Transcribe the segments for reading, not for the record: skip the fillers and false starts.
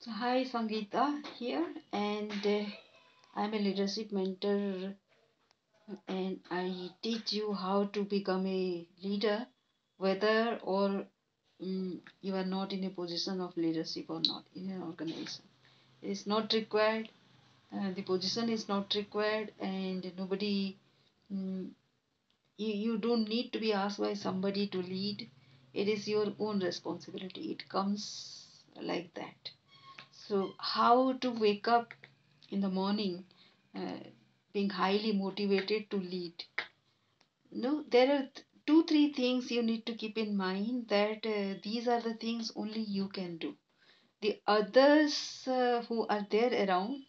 Hi, Sangeeta here, and I'm a leadership mentor, and I teach you how to become a leader, whether or you are not in a position of leadership or not in an organization. It is not required. The position is not required, and nobody. Mm, you don't need to be asked by somebody to lead. It is your own responsibility. It comes like that. So, how to wake up in the morning uh, being highly motivated to lead? No, there are two, three things you need to keep in mind that these are the things only you can do. The others who are there around,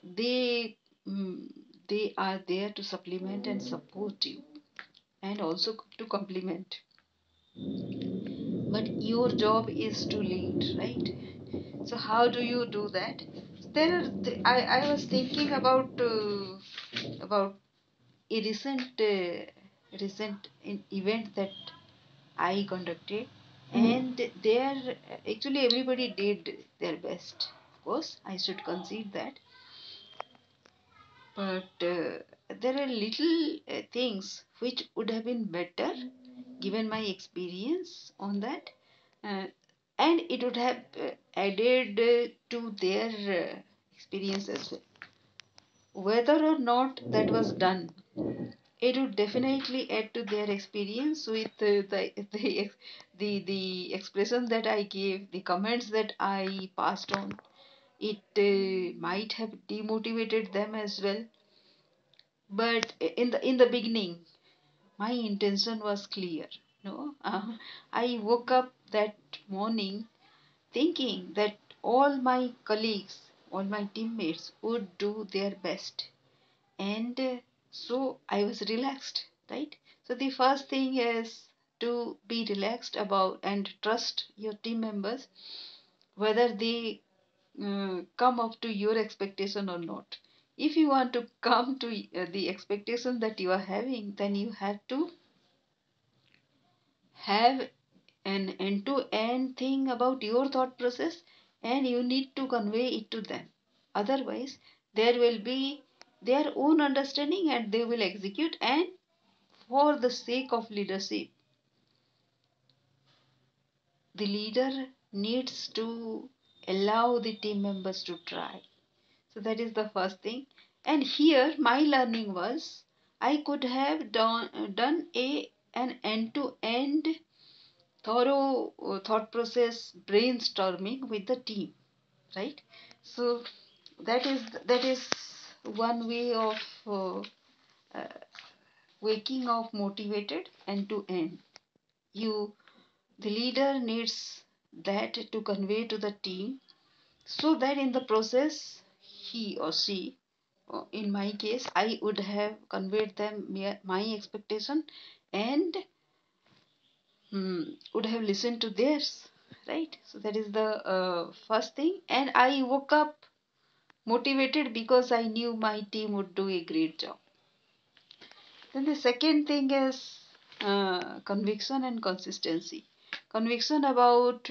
they mm, they are there to supplement and support you and also to complement. But your job is to lead, right? So how do you do that? There are I was thinking about a recent event that I conducted, and there actually everybody did their best. Of course, I should concede that, but there are little things which would have been better given my experience on that, uh, and it would have added to their experience as well. Whether or not that was done, it would definitely add to their experience with the expression that I gave, the comments that I passed on. It might have demotivated them as well. But in the beginning, my intention was clear. No, I woke up that morning thinking that all my colleagues, all my teammates would do their best, and so I was relaxed, right? So the first thing is to be relaxed about and trust your team members, whether they come up to your expectation or not. If you want to come to the expectation that you are having, then you have to have an end to end thing about your thought process, and you need to convey it to them. Otherwise, there will be their own understanding and they will execute, and for the sake of leadership, the leader needs to allow the team members to try. So that is the first thing. And here my learning was I could have done an end to end thorough thought process brainstorming with the team, right? So that is one way of uh, uh, waking up motivated end to end. You The leader needs that to convey to the team, so that in the process he or she, in my case I would have conveyed them my expectation, and would have listened to theirs, right? So that is the first thing, and I woke up motivated because I knew my team would do a great job. Then the second thing is conviction and consistency. Conviction about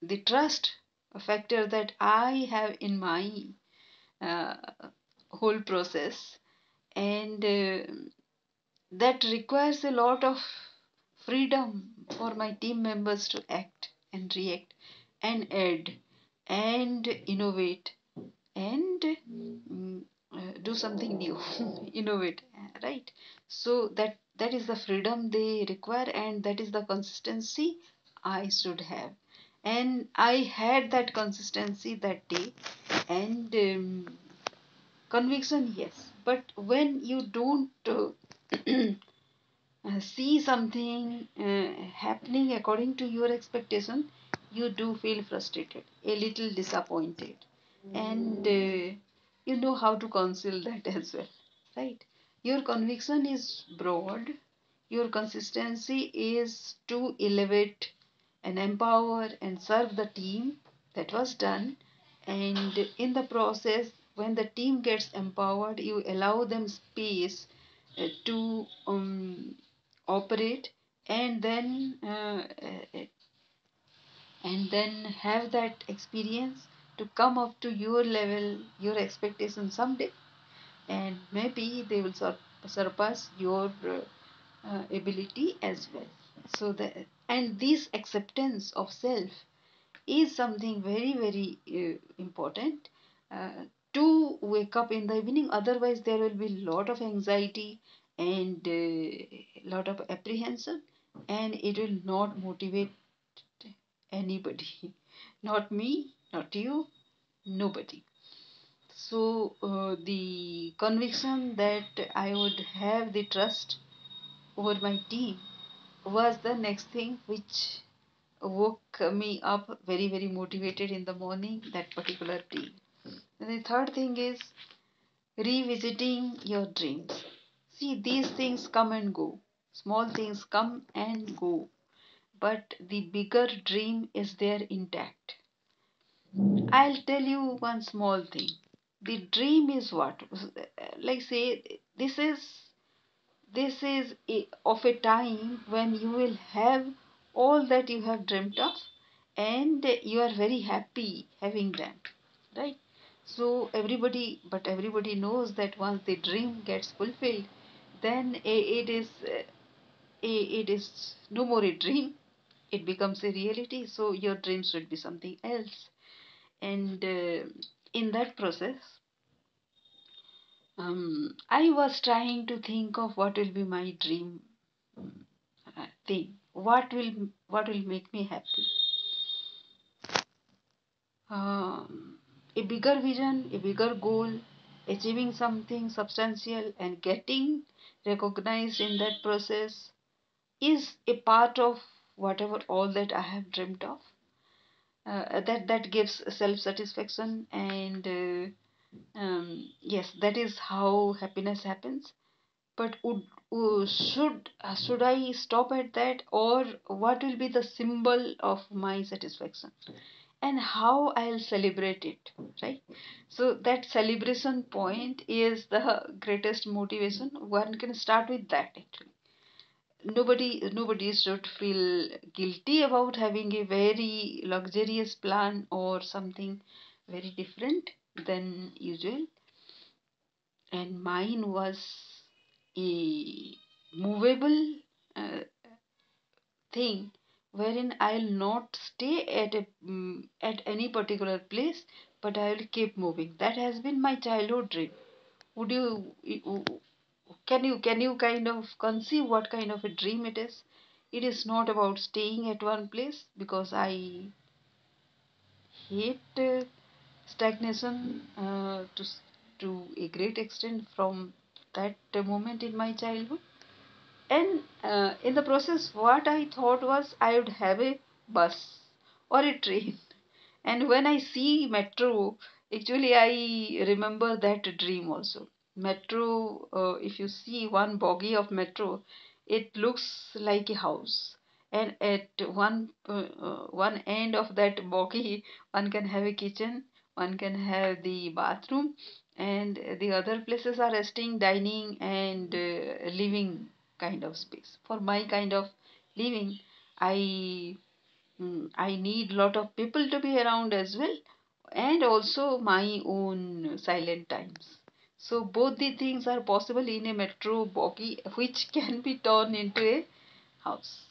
the trust, a factor that I have in my uh, whole process, and that requires a lot of freedom for my team members to act and react and add and innovate and do something new innovate, right? So that is the freedom they require, and that is the consistency I should have, and I had that consistency that day. And conviction, yes, but when you don't see something happening according to your expectation, you do feel frustrated, a little disappointed, and you know how to conceal that as well, right? Your conviction is broad, your consistency is to elevate and empower and serve the team. That was done, and in the process, when the team gets empowered, you allow them space to operate, and then and then have that experience to come up to your level, your expectation someday, and maybe they will surpass your ability as well. So the and this acceptance of self is something very very important uh, to wake up in the evening. Otherwise there will be lot of anxiety and lot of apprehension, and it will not motivate anybody, not me, not you, nobody. So the conviction that I would have the trust over my team was the next thing which woke me up very very motivated in the morning, that particular team. And the third thing is revisiting your dreams. See, these things come and go, small things come and go, but the bigger dream is there intact. I'll tell you one small thing. The dream is what? Like say, of a time when you will have all that you have dreamt of, and you are very happy having them, right? So everybody knows that once the dream gets fulfilled, then it is no more a dream. It becomes a reality. So your dream should be something else, and in that process, I was trying to think of what will be my dream thing. What will make me happy? A bigger vision, a bigger goal, achieving something substantial, and getting recognized in that process is a part of whatever all that I have dreamt of. That gives self satisfaction, and yes, that is how happiness happens. But should I stop at that, or what will be the symbol of my satisfaction, and how I'll celebrate it, right? So that celebration point is the greatest motivation. One can start with that actually. Nobody should feel guilty about having a very luxurious plan or something very different than usual. And mine was a movable uh, thing wherein I'll not stay at any particular place, but I'll keep moving. That has been my childhood dream. Would can you kind of conceive what kind of a dream it is? It is not about staying at one place, because I hate stagnation to a great extent from that moment in my childhood. And in the process, what I thought was I would have a bus or a train. And when I see metro, actually I remember that dream also. Metro, if you see one bogie of metro, it looks like a house. And at one end of that bogie, one can have a kitchen, one can have the bathroom, and the other places are resting, dining, and living kind of space. For my kind of living, I I need lot of people to be around as well, and also my own silent times. So both the things are possible in a metro bogie, which can be turned into a house,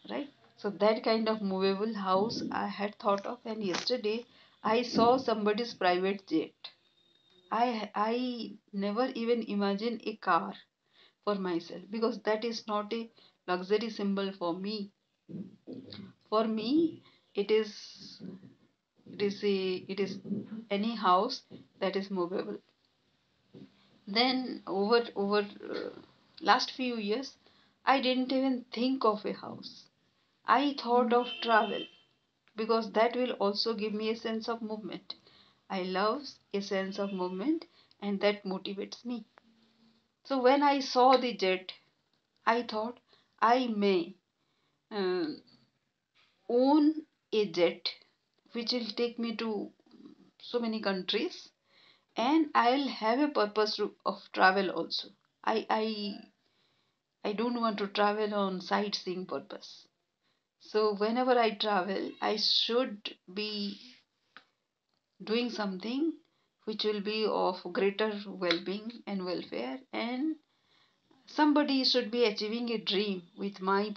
right? So that kind of movable house I had thought of, and yesterday I saw somebody's private jet. I never even imagined a car for myself, because that is not a luxury symbol for me. For me, it is it is any house that is movable. Then over last few years, I didn't even think of a house. I thought of travel, because that will also give me a sense of movement. I love a sense of movement, and that motivates me. So when I saw the jet, I thought I may uh, own a jet which will take me to so many countries, and I'll have a purpose of travel also. I I I don't want to travel on sightseeing purpose. So whenever I travel, I should be doing something which will be of greater well-being and welfare, and somebody should be achieving a dream with my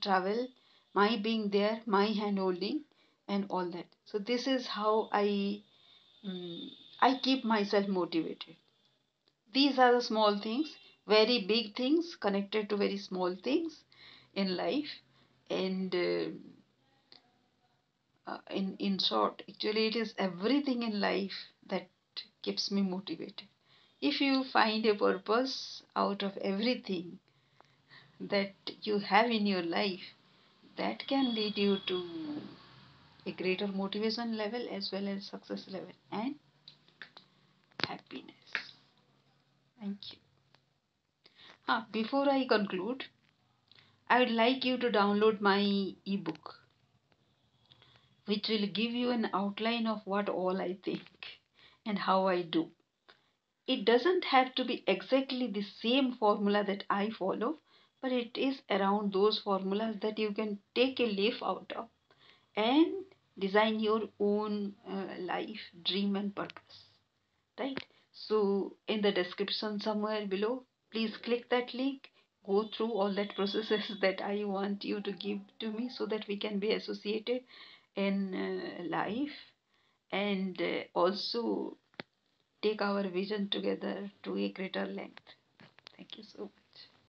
travel, my being there, my hand holding, and all that. So this is how mm, I keep myself motivated. These are the small things, very big things connected to very small things in life, and in short, actually, it is everything in life that keeps me motivated. If you find a purpose out of everything that you have in your life, that can lead you to a greater motivation level as well as success level and happiness. Thank you. Before I conclude, I would like you to download my ebook, which will give you an outline of what all I think and how I do. It doesn't have to be exactly the same formula that I follow, but it is around those formulas that you can take a leaf out of and design your own life, dream, and purpose. Right? So, in the description somewhere below, please click that link. Go through all that processes that I want you to give to me so that we can be associated in life, and also take our vision together to a greater length. Thank you so much.